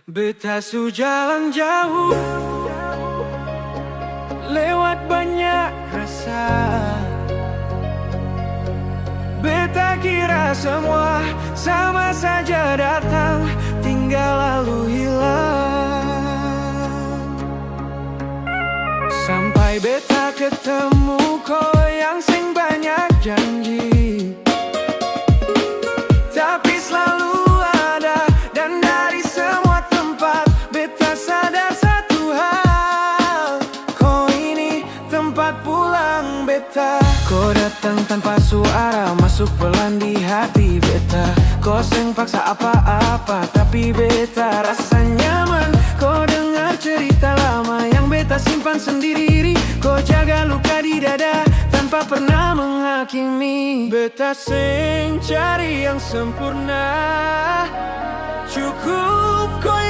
Beta su jalan jauh, lewat banyak rasa. Beta kira semua sama saja datang, tinggal lalu hilang. Sampai beta ketemu kau yang sing banyak janji, tapi selalu ada. Dan dari semua tempat beta sadar satu hal, kau ini tempat pulang beta. Kau datang tanpa suara, masuk pelan di hati beta. Kau seng paksa apa-apa, tapi beta rasa nyaman. Kau dengar cerita lama yang beta simpan sendiri. Kau jaga luka di dada tanpa pernah menghakimi. Beta seng cari yang sempurna, cukup kau